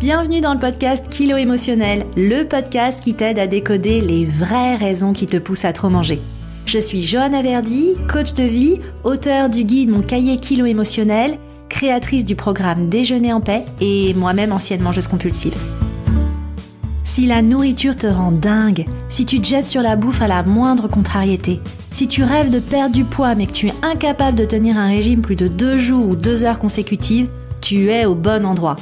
Bienvenue dans le podcast Kilo Émotionnel, le podcast qui t'aide à décoder les vraies raisons qui te poussent à trop manger. Je suis Johanna Verdi, coach de vie, auteure du guide Mon cahier Kilo Émotionnel, créatrice du programme Déjeuner en paix et moi-même ancienne mangeuse compulsive. Si la nourriture te rend dingue, si tu te jettes sur la bouffe à la moindre contrariété, si tu rêves de perdre du poids mais que tu es incapable de tenir un régime plus de 2 jours ou 2 heures consécutives, tu es au bon endroit.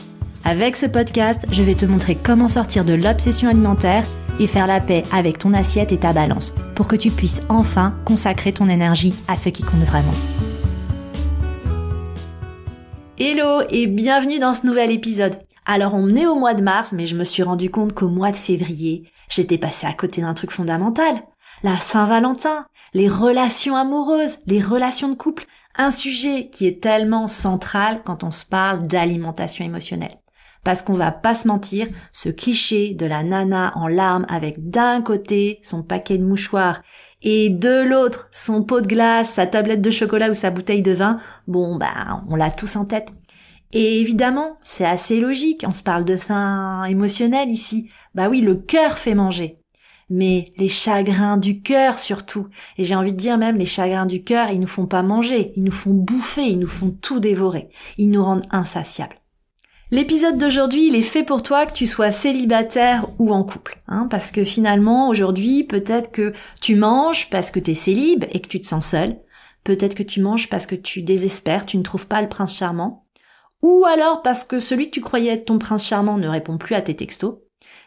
Avec ce podcast, je vais te montrer comment sortir de l'obsession alimentaire et faire la paix avec ton assiette et ta balance pour que tu puisses enfin consacrer ton énergie à ce qui compte vraiment. Hello et bienvenue dans ce nouvel épisode. Alors on est au mois de mars, mais je me suis rendu compte qu'au mois de février, j'étais passée à côté d'un truc fondamental. La Saint-Valentin, les relations amoureuses, les relations de couple, un sujet qui est tellement central quand on se parle d'alimentation émotionnelle. Parce qu'on va pas se mentir, ce cliché de la nana en larmes avec d'un côté son paquet de mouchoirs et de l'autre son pot de glace, sa tablette de chocolat ou sa bouteille de vin, on l'a tous en tête. Et évidemment, c'est assez logique, on se parle de faim émotionnel ici. Oui, le cœur fait manger. Mais les chagrins du cœur surtout, et j'ai envie de dire même les chagrins du cœur, ils nous font pas manger, ils nous font bouffer, ils nous font tout dévorer, ils nous rendent insatiables. L'épisode d'aujourd'hui, il est fait pour toi que tu sois célibataire ou en couple, parce que finalement, aujourd'hui, peut-être que tu manges parce que t'es célib et que tu te sens seul, peut-être que tu manges parce que tu désespères, tu ne trouves pas le prince charmant, ou alors parce que celui que tu croyais être ton prince charmant ne répond plus à tes textos,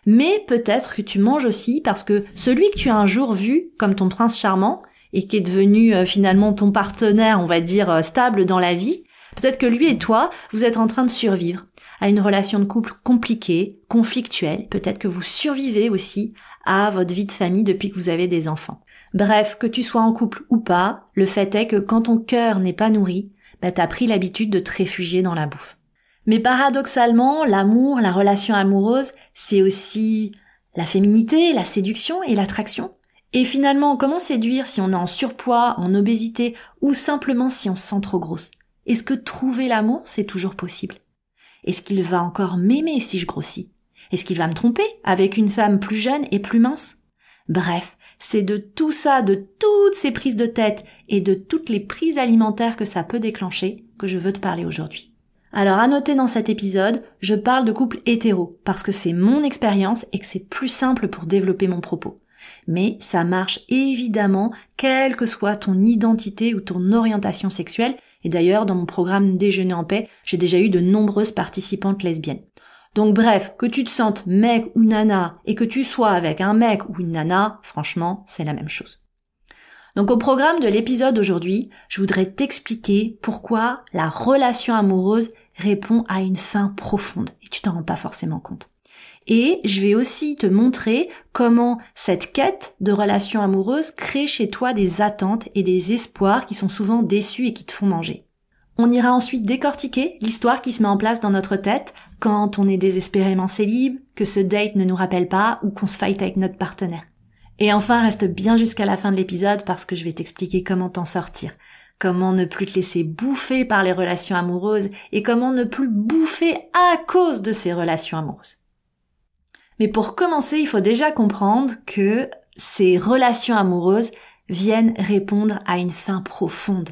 mais peut-être que tu manges aussi parce que celui que tu as un jour vu comme ton prince charmant et qui est devenu finalement ton partenaire, on va dire, stable dans la vie, peut-être que lui et toi, vous êtes en train de survivre à une relation de couple compliquée, conflictuelle, peut-être que vous survivez aussi à votre vie de famille depuis que vous avez des enfants. Bref, que tu sois en couple ou pas, le fait est que quand ton cœur n'est pas nourri, t'as pris l'habitude de te réfugier dans la bouffe. Mais paradoxalement, l'amour, la relation amoureuse, c'est aussi la féminité, la séduction et l'attraction. Et finalement, comment séduire si on est en surpoids, en obésité ou simplement si on se sent trop grosse? Est-ce que trouver l'amour, c'est toujours possible? Est-ce qu'il va encore m'aimer si je grossis? Est-ce qu'il va me tromper avec une femme plus jeune et plus mince? Bref, c'est de tout ça, de toutes ces prises de tête et de toutes les prises alimentaires que ça peut déclencher que je veux te parler aujourd'hui. Alors à noter dans cet épisode, je parle de couple hétéro parce que c'est mon expérience et que c'est plus simple pour développer mon propos. Mais ça marche évidemment quelle que soit ton identité ou ton orientation sexuelle. Et d'ailleurs, dans mon programme Déjeuner en paix, j'ai déjà eu de nombreuses participantes lesbiennes. Donc bref, que tu te sentes mec ou nana et que tu sois avec un mec ou une nana, franchement, c'est la même chose. Donc au programme de l'épisode d'aujourd'hui, je voudrais t'expliquer pourquoi la relation amoureuse répond à une faim profonde et tu t'en rends pas forcément compte. Et je vais aussi te montrer comment cette quête de relation amoureuse crée chez toi des attentes et des espoirs qui sont souvent déçus et qui te font manger. On ira ensuite décortiquer l'histoire qui se met en place dans notre tête quand on est désespérément célib, que ce date ne nous rappelle pas ou qu'on se fight avec notre partenaire. Et enfin, reste bien jusqu'à la fin de l'épisode parce que je vais t'expliquer comment t'en sortir, comment ne plus te laisser bouffer par les relations amoureuses et comment ne plus bouffer à cause de ces relations amoureuses. Mais pour commencer, il faut déjà comprendre que ces relations amoureuses viennent répondre à une faim profonde.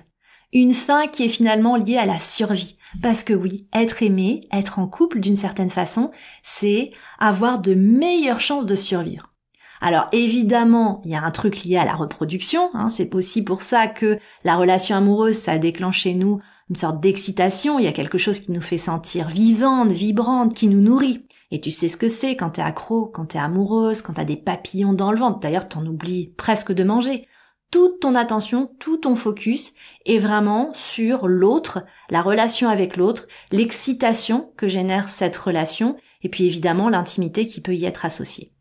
Une faim qui est finalement liée à la survie. Parce que oui, être aimé, être en couple d'une certaine façon, c'est avoir de meilleures chances de survivre. Alors évidemment, il y a un truc lié à la reproduction, c'est aussi pour ça que la relation amoureuse, ça déclenche chez nous une sorte d'excitation, il y a quelque chose qui nous fait sentir vivante, vibrante, qui nous nourrit. Et tu sais ce que c'est quand t'es accro, quand t'es amoureuse, quand t'as des papillons dans le ventre. D'ailleurs, t'en oublies presque de manger. Toute ton attention, tout ton focus est vraiment sur l'autre, la relation avec l'autre, l'excitation que génère cette relation, et puis évidemment l'intimité qui peut y être associée.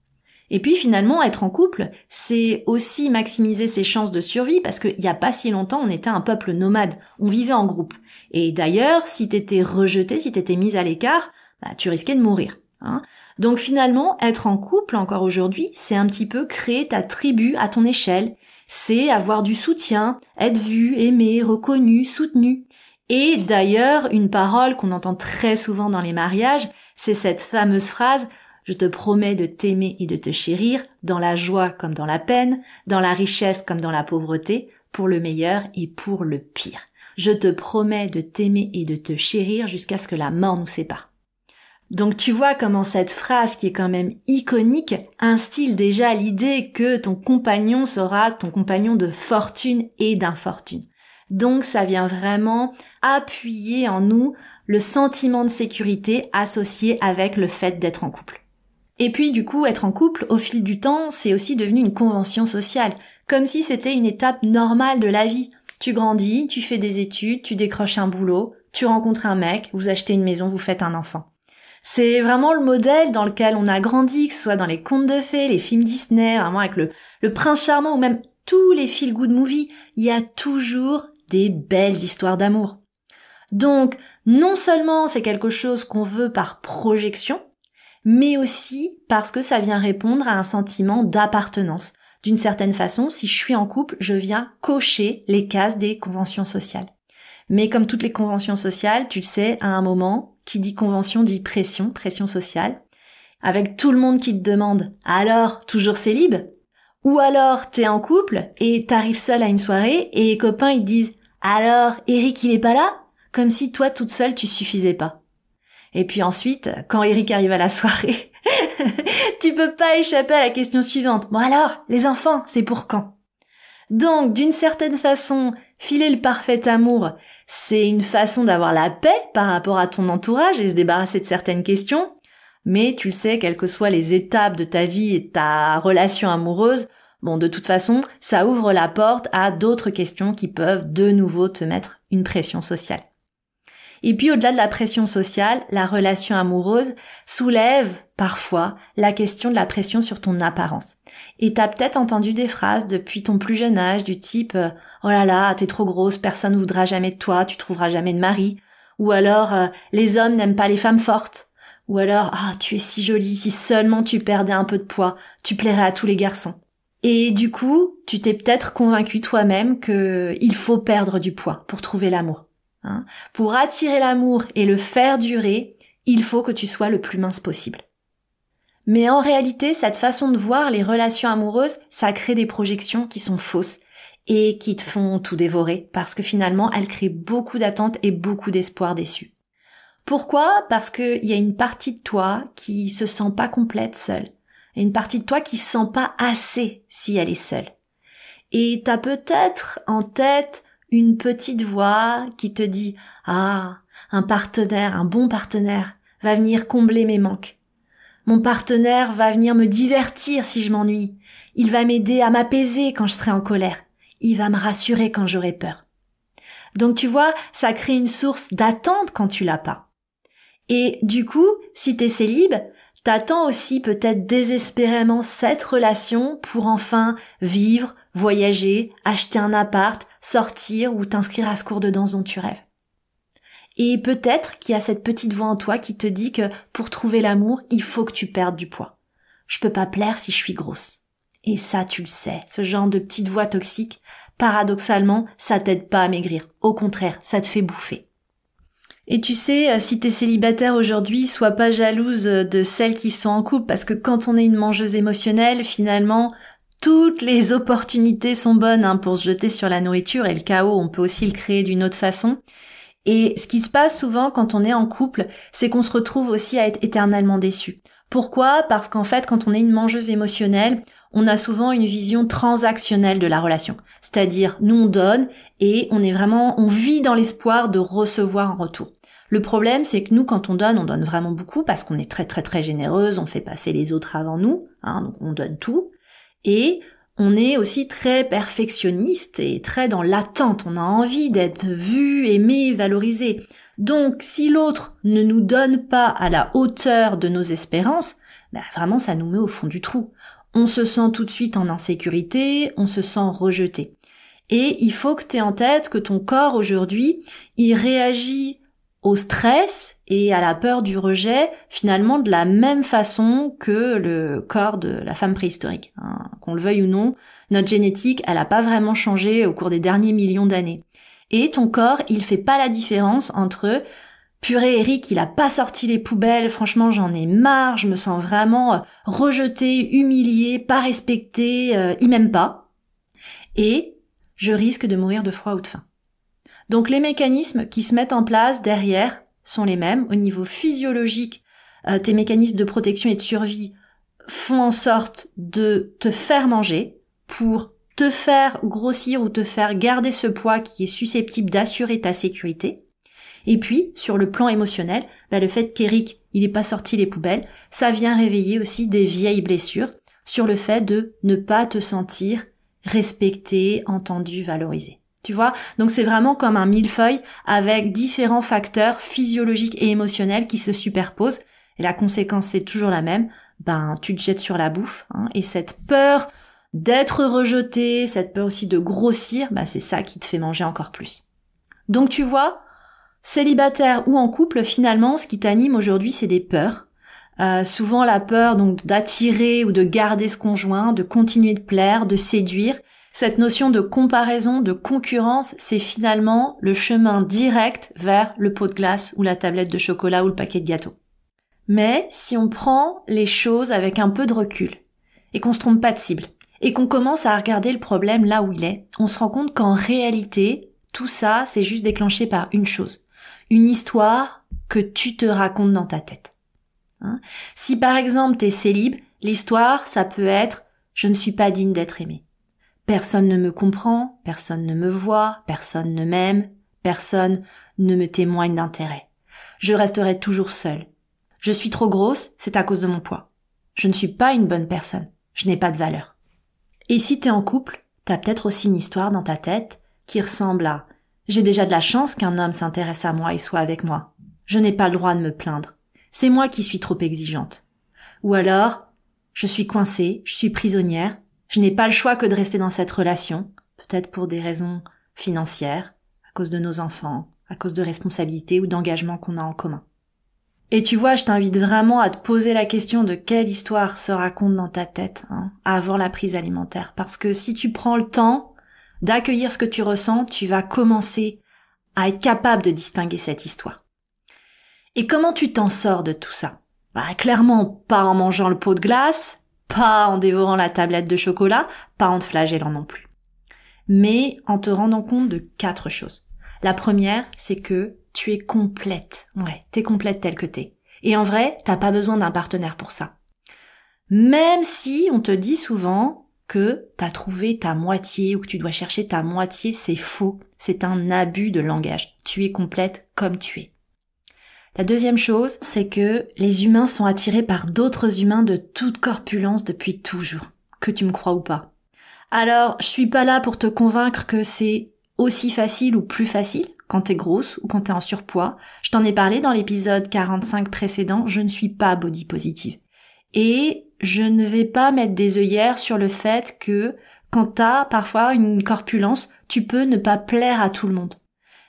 Et puis finalement, être en couple, c'est aussi maximiser ses chances de survie parce qu'il y a pas si longtemps, on était un peuple nomade, on vivait en groupe. Et d'ailleurs, si t'étais rejeté, si t'étais mise à l'écart, tu risquais de mourir. Donc finalement, être en couple encore aujourd'hui, c'est un petit peu créer ta tribu à ton échelle, c'est avoir du soutien, être vu, aimé, reconnu, soutenu. Et d'ailleurs, une parole qu'on entend très souvent dans les mariages, C'est cette fameuse phrase « Je te promets de t'aimer et de te chérir, dans la joie comme dans la peine, dans la richesse comme dans la pauvreté, pour le meilleur et pour le pire. Je te promets de t'aimer et de te chérir jusqu'à ce que la mort nous sépare. » Donc tu vois comment cette phrase, qui est quand même iconique, instille déjà l'idée que ton compagnon sera ton compagnon de fortune et d'infortune. Donc ça vient vraiment appuyer en nous le sentiment de sécurité associé avec le fait d'être en couple. Et puis du coup, être en couple, au fil du temps, c'est aussi devenu une convention sociale, comme si c'était une étape normale de la vie. Tu grandis, tu fais des études, tu décroches un boulot, tu rencontres un mec, vous achetez une maison, vous faites un enfant. C'est vraiment le modèle dans lequel on a grandi, que ce soit dans les contes de fées, les films Disney, vraiment avec le prince charmant ou même tous les feel-good movies, il y a toujours des belles histoires d'amour. Donc, non seulement c'est quelque chose qu'on veut par projection, mais aussi parce que ça vient répondre à un sentiment d'appartenance. D'une certaine façon, si je suis en couple, je viens cocher les cases des conventions sociales. Mais comme toutes les conventions sociales, tu le sais, à un moment, qui dit convention dit pression sociale, avec tout le monde qui te demande « Alors, toujours célib ?» Ou alors, t'es en couple et t'arrives seule à une soirée et les copains ils te disent « Alors, Eric il est pas là ?» Comme si toi toute seule tu suffisais pas. Et puis ensuite, quand Eric arrive à la soirée, tu peux pas échapper à la question suivante. « Bon alors, les enfants, c'est pour quand ?» Donc, d'une certaine façon, filer le parfait amour, c'est une façon d'avoir la paix par rapport à ton entourage et se débarrasser de certaines questions. Mais tu le sais, quelles que soient les étapes de ta vie et de ta relation amoureuse, bon, de toute façon, ça ouvre la porte à d'autres questions qui peuvent de nouveau te mettre une pression sociale. Et puis au-delà de la pression sociale, la relation amoureuse soulève parfois la question de la pression sur ton apparence. Et t'as peut-être entendu des phrases depuis ton plus jeune âge du type « Oh là là, t'es trop grosse, personne ne voudra jamais de toi, tu trouveras jamais de mari » ou alors « Les hommes n'aiment pas les femmes fortes » ou alors « Ah, tu es si jolie, si seulement tu perdais un peu de poids, tu plairais à tous les garçons ». Et du coup, tu t'es peut-être convaincu toi-même qu'il faut perdre du poids pour trouver l'amour. Pour attirer l'amour et le faire durer, il faut que tu sois le plus mince possible. Mais en réalité, cette façon de voir les relations amoureuses, ça crée des projections qui sont fausses et qui te font tout dévorer parce que finalement, elles créent beaucoup d'attentes et beaucoup d'espoirs déçus. Pourquoi ? Parce qu'il y a une partie de toi qui se sent pas complète seule. Et une partie de toi qui se sent pas assez si elle est seule. Et t'as peut-être en tête une petite voix qui te dit « Ah, un partenaire, un bon partenaire va venir combler mes manques. Mon partenaire va venir me divertir si je m'ennuie. Il va m'aider à m'apaiser quand je serai en colère. Il va me rassurer quand j'aurai peur. » Donc tu vois, ça crée une source d'attente quand tu l'as pas. Et du coup, si t'es célib, t'attends aussi peut-être désespérément cette relation pour enfin vivre, voyager, acheter un appart, sortir ou t'inscrire à ce cours de danse dont tu rêves. Et peut-être qu'il y a cette petite voix en toi qui te dit que pour trouver l'amour, il faut que tu perdes du poids. Je peux pas plaire si je suis grosse. Et ça, tu le sais, ce genre de petite voix toxique, paradoxalement, ça t'aide pas à maigrir. Au contraire, ça te fait bouffer. Et tu sais, si t'es célibataire aujourd'hui, sois pas jalouse de celles qui sont en couple, parce que quand on est une mangeuse émotionnelle, finalement, toutes les opportunités sont bonnes pour se jeter sur la nourriture, et le chaos, on peut aussi le créer d'une autre façon. Et ce qui se passe souvent quand on est en couple, c'est qu'on se retrouve aussi à être éternellement déçu. Pourquoi ? Parce qu'en fait, quand on est une mangeuse émotionnelle, on a souvent une vision transactionnelle de la relation. C'est-à-dire, nous on donne et on vit dans l'espoir de recevoir en retour. Le problème, c'est que nous, quand on donne vraiment beaucoup parce qu'on est très très très généreuse, on fait passer les autres avant nous, donc on donne tout. Et on est aussi très perfectionniste et très dans l'attente. On a envie d'être vu, aimé, valorisé. Donc, si l'autre ne nous donne pas à la hauteur de nos espérances, vraiment, ça nous met au fond du trou. On se sent tout de suite en insécurité, on se sent rejeté. Et il faut que tu aies en tête que ton corps aujourd'hui, il réagit au stress et à la peur du rejet finalement de la même façon que le corps de la femme préhistorique. Qu'on le veuille ou non, notre génétique, elle n'a pas vraiment changé au cours des derniers millions d'années. Et ton corps, il fait pas la différence entre Purée, Eric, il a pas sorti les poubelles, franchement j'en ai marre, je me sens vraiment rejetée, humiliée, pas respectée, il m'aime pas. Et je risque de mourir de froid ou de faim. Donc les mécanismes qui se mettent en place derrière sont les mêmes. Au niveau physiologique, tes mécanismes de protection et de survie font en sorte de te faire manger pour te faire grossir ou te faire garder ce poids qui est susceptible d'assurer ta sécurité. Et puis, sur le plan émotionnel, le fait qu'Eric, il ait pas sorti les poubelles, ça vient réveiller aussi des vieilles blessures sur le fait de ne pas te sentir respecté, entendu, valorisé. Tu vois? Donc c'est vraiment comme un millefeuille avec différents facteurs physiologiques et émotionnels qui se superposent. Et la conséquence, c'est toujours la même. Tu te jettes sur la bouffe, et cette peur d'être rejeté, cette peur aussi de grossir, c'est ça qui te fait manger encore plus. Donc tu vois, célibataire ou en couple, finalement, ce qui t'anime aujourd'hui, c'est des peurs. Souvent la peur donc d'attirer ou de garder ce conjoint, de continuer de plaire, de séduire. Cette notion de comparaison, de concurrence, c'est finalement le chemin direct vers le pot de glace ou la tablette de chocolat ou le paquet de gâteaux. Mais si on prend les choses avec un peu de recul et qu'on se trompe pas de cible et qu'on commence à regarder le problème là où il est, on se rend compte qu'en réalité, tout ça, c'est juste déclenché par une chose. Une histoire que tu te racontes dans ta tête. Si par exemple t'es célib, l'histoire, ça peut être « je ne suis pas digne d'être aimé ». Personne ne me comprend, personne ne me voit, personne ne m'aime, personne ne me témoigne d'intérêt. Je resterai toujours seule. Je suis trop grosse, c'est à cause de mon poids. Je ne suis pas une bonne personne, je n'ai pas de valeur. Et si t'es en couple, t'as peut-être aussi une histoire dans ta tête qui ressemble à « j'ai déjà de la chance qu'un homme s'intéresse à moi et soit avec moi. Je n'ai pas le droit de me plaindre. C'est moi qui suis trop exigeante. » Ou alors « je suis coincée, je suis prisonnière, je n'ai pas le choix que de rester dans cette relation, peut-être pour des raisons financières, à cause de nos enfants, à cause de responsabilités ou d'engagements qu'on a en commun. » Et tu vois, je t'invite vraiment à te poser la question de quelle histoire se raconte dans ta tête avant la prise alimentaire. Parce que si tu prends le temps d'accueillir ce que tu ressens, tu vas commencer à être capable de distinguer cette histoire. Et comment tu t'en sors de tout ça? Clairement, pas en mangeant le pot de glace, pas en dévorant la tablette de chocolat, pas en te flagellant non plus. Mais en te rendant compte de 4 choses. La première, c'est que tu es complète. Ouais, t'es complète telle que t'es. Et en vrai, t'as pas besoin d'un partenaire pour ça. Même si on te dit souvent que t'as trouvé ta moitié ou que tu dois chercher ta moitié, c'est faux. C'est un abus de langage. Tu es complète comme tu es. La deuxième chose, c'est que les humains sont attirés par d'autres humains de toute corpulence depuis toujours. Que tu me crois ou pas. Alors, je suis pas là pour te convaincre que c'est aussi facile ou plus facile quand t'es grosse ou quand t'es en surpoids. Je t'en ai parlé dans l'épisode 45 précédent, je ne suis pas body positive. Et je ne vais pas mettre des œillères sur le fait que quand t'as parfois une corpulence, tu peux ne pas plaire à tout le monde.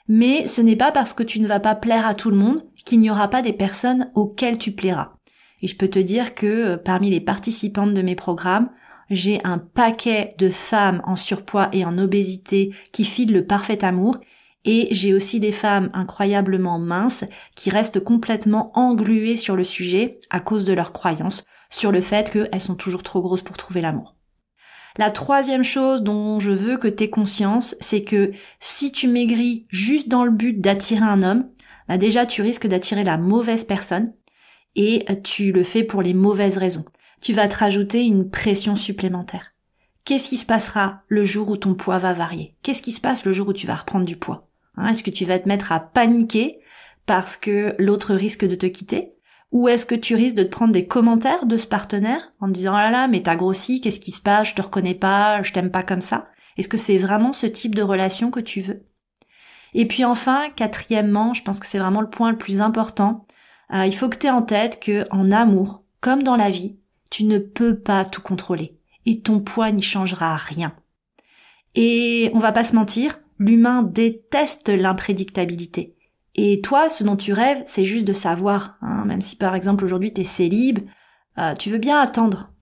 Mais ce n'est pas parce que tu ne vas pas plaire à tout le monde qu'il n'y aura pas des personnes auxquelles tu plairas. Et je peux te dire que parmi les participantes de mes programmes, j'ai un paquet de femmes en surpoids et en obésité qui filent le parfait amour. Et j'ai aussi des femmes incroyablement minces qui restent complètement engluées sur le sujet à cause de leurs croyances sur le fait qu'elles sont toujours trop grosses pour trouver l'amour. La troisième chose dont je veux que tu aies conscience, c'est que si tu maigris juste dans le but d'attirer un homme, déjà tu risques d'attirer la mauvaise personne et tu le fais pour les mauvaises raisons. Tu vas te rajouter une pression supplémentaire. Qu'est-ce qui se passera le jour où ton poids va varier? Qu'est-ce qui se passe le jour où tu vas reprendre du poids? Est-ce que tu vas te mettre à paniquer parce que l'autre risque de te quitter? Ou est-ce que tu risques de te prendre des commentaires de ce partenaire en te disant « Oh là là, mais t'as grossi, qu'est-ce qui se passe? Je te reconnais pas, je t'aime pas comme ça. » Est-ce que c'est vraiment ce type de relation que tu veux? Et puis enfin, quatrièmement, je pense que c'est vraiment le point le plus important. Il faut que tu aies en tête que en amour, comme dans la vie, tu ne peux pas tout contrôler. Et ton poids n'y changera rien. Et on va pas se mentir, l'humain déteste l'imprédictabilité. Et toi, ce dont tu rêves, c'est juste de savoir, même si par exemple aujourd'hui t'es célib, tu veux bien attendre.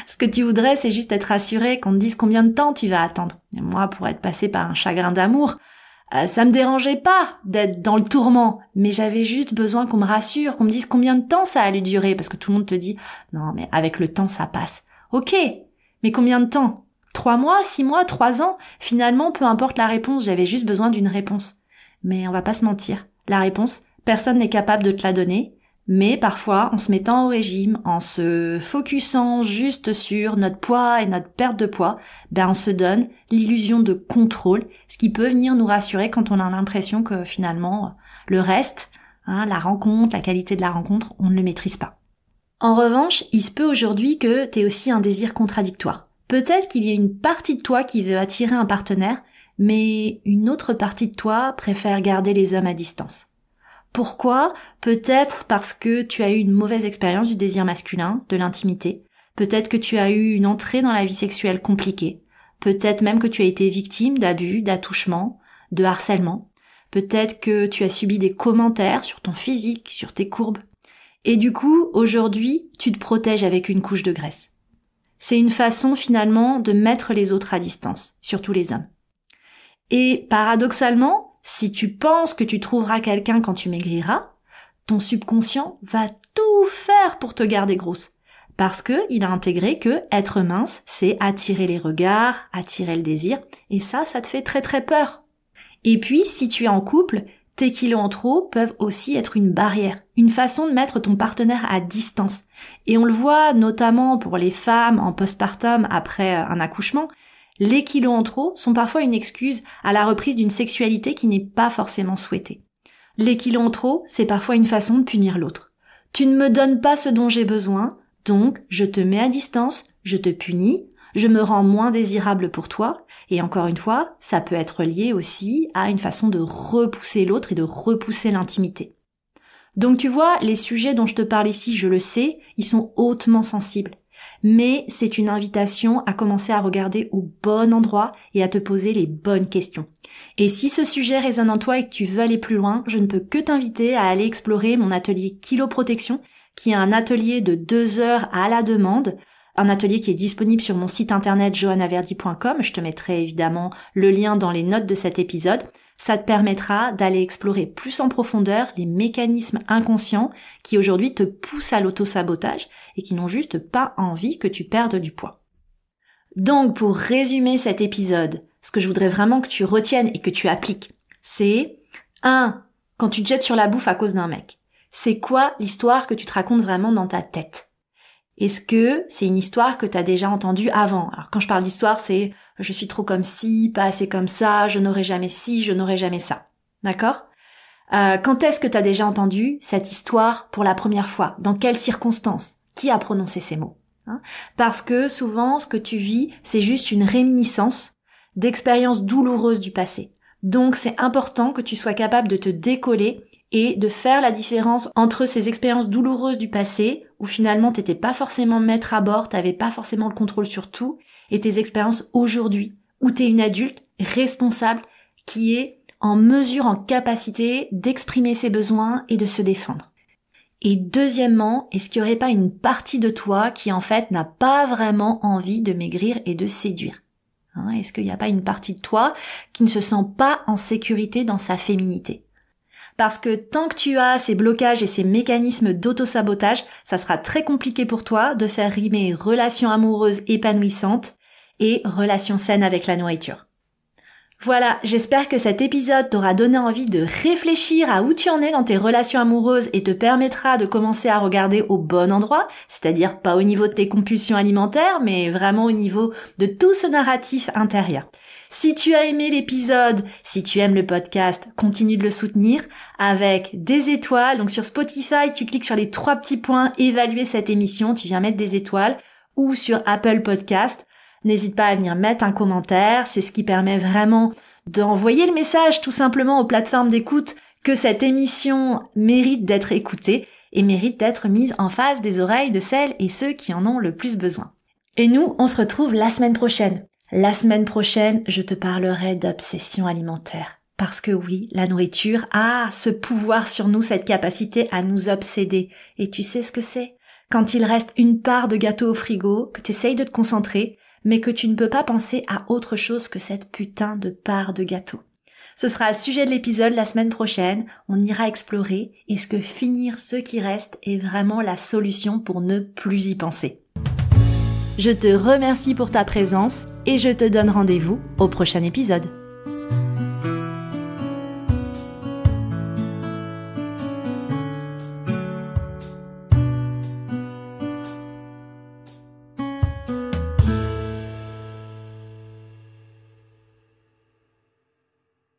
Ce que tu voudrais, c'est juste être assuré qu'on te dise combien de temps tu vas attendre. Et moi, pour être passée par un chagrin d'amour, Ça me dérangeait pas d'être dans le tourment, mais j'avais juste besoin qu'on me rassure, qu'on me dise combien de temps ça allait durer, parce que tout le monde te dit « Non, mais avec le temps, ça passe. » Ok, mais combien de temps? 3 mois, 6 mois, 3 ans? Finalement, peu importe la réponse, j'avais juste besoin d'une réponse. Mais on va pas se mentir, la réponse, personne n'est capable de te la donner, mais parfois, en se mettant au régime, en se focusant juste sur notre poids et notre perte de poids, on se donne l'illusion de contrôle, ce qui peut venir nous rassurer quand on a l'impression que finalement, le reste, la rencontre, la qualité de la rencontre, on ne le maîtrise pas. En revanche, il se peut aujourd'hui que tu aies aussi un désir contradictoire. Peut-être qu'il y a une partie de toi qui veut attirer un partenaire, mais une autre partie de toi préfère garder les hommes à distance. Pourquoi? Peut-être parce que tu as eu une mauvaise expérience du désir masculin, de l'intimité. Peut-être que tu as eu une entrée dans la vie sexuelle compliquée. Peut-être même que tu as été victime d'abus, d'attouchements, de harcèlement. Peut-être que tu as subi des commentaires sur ton physique, sur tes courbes. Et du coup, aujourd'hui, tu te protèges avec une couche de graisse. C'est une façon finalement de mettre les autres à distance, surtout les hommes. Et paradoxalement, si tu penses que tu trouveras quelqu'un quand tu maigriras, ton subconscient va tout faire pour te garder grosse. Parce que il a intégré que être mince, c'est attirer les regards, attirer le désir, et ça te fait très très peur. Et puis, si tu es en couple, tes kilos en trop peuvent aussi être une barrière, une façon de mettre ton partenaire à distance. Et on le voit notamment pour les femmes en postpartum après un accouchement, les kilos en trop sont parfois une excuse à la reprise d'une sexualité qui n'est pas forcément souhaitée. Les kilos en trop, c'est parfois une façon de punir l'autre. Tu ne me donnes pas ce dont j'ai besoin, donc je te mets à distance, je te punis, je me rends moins désirable pour toi, et encore une fois, ça peut être lié aussi à une façon de repousser l'autre et de repousser l'intimité. Donc tu vois, les sujets dont je te parle ici, je le sais, ils sont hautement sensibles. Mais c'est une invitation à commencer à regarder au bon endroit et à te poser les bonnes questions. Et si ce sujet résonne en toi et que tu veux aller plus loin, je ne peux que t'inviter à aller explorer mon atelier Kilo Protection, qui est un atelier de 2 heures à la demande, un atelier qui est disponible sur mon site internet johannaverdi.com. Je te mettrai évidemment le lien dans les notes de cet épisode. Ça te permettra d'aller explorer plus en profondeur les mécanismes inconscients qui aujourd'hui te poussent à l'autosabotage et qui n'ont juste pas envie que tu perdes du poids. Donc pour résumer cet épisode, ce que je voudrais vraiment que tu retiennes et que tu appliques, c'est 1. Quand tu te jettes sur la bouffe à cause d'un mec, c'est quoi l'histoire que tu te racontes vraiment dans ta tête? Est-ce que c'est une histoire que tu as déjà entendue avant? Alors quand je parle d'histoire, c'est « je suis trop comme ci, pas assez comme ça, je n'aurai jamais ci, je n'aurai jamais ça ». D'accord? Quand est-ce que tu as déjà entendu cette histoire pour la première fois? Dans quelles circonstances? Qui a prononcé ces mots? Parce que souvent, ce que tu vis, c'est juste une réminiscence d'expériences douloureuses du passé. Donc c'est important que tu sois capable de te décoller et de faire la différence entre ces expériences douloureuses du passé, où finalement t'étais pas forcément maître à bord, t'avais pas forcément le contrôle sur tout, et tes expériences aujourd'hui, où t'es une adulte responsable qui est en mesure, en capacité d'exprimer ses besoins et de se défendre. Et deuxièmement, est-ce qu'il n'y aurait pas une partie de toi qui en fait n'a pas vraiment envie de maigrir et de séduire? Est-ce qu'il n'y a pas une partie de toi qui ne se sent pas en sécurité dans sa féminité? Parce que tant que tu as ces blocages et ces mécanismes d'auto-sabotage, ça sera très compliqué pour toi de faire rimer relations amoureuses épanouissantes et relations saines avec la nourriture. Voilà, j'espère que cet épisode t'aura donné envie de réfléchir à où tu en es dans tes relations amoureuses et te permettra de commencer à regarder au bon endroit, c'est-à-dire pas au niveau de tes compulsions alimentaires, mais vraiment au niveau de tout ce narratif intérieur. Si tu as aimé l'épisode, si tu aimes le podcast, continue de le soutenir avec des étoiles. Donc sur Spotify, tu cliques sur les 3 petits points, évaluer cette émission, tu viens mettre des étoiles, ou sur Apple Podcast. N'hésite pas à venir mettre un commentaire, c'est ce qui permet vraiment d'envoyer le message tout simplement aux plateformes d'écoute que cette émission mérite d'être écoutée et mérite d'être mise en face des oreilles de celles et ceux qui en ont le plus besoin. Et nous, on se retrouve la semaine prochaine. La semaine prochaine, je te parlerai d'obsession alimentaire. Parce que oui, la nourriture a ce pouvoir sur nous, cette capacité à nous obséder. Et tu sais ce que c'est? Quand il reste une part de gâteau au frigo, que tu essayes de te concentrer, mais que tu ne peux pas penser à autre chose que cette putain de part de gâteau. Ce sera le sujet de l'épisode la semaine prochaine. On ira explorer est-ce que finir ce qui reste est vraiment la solution pour ne plus y penser. Je te remercie pour ta présence et je te donne rendez-vous au prochain épisode.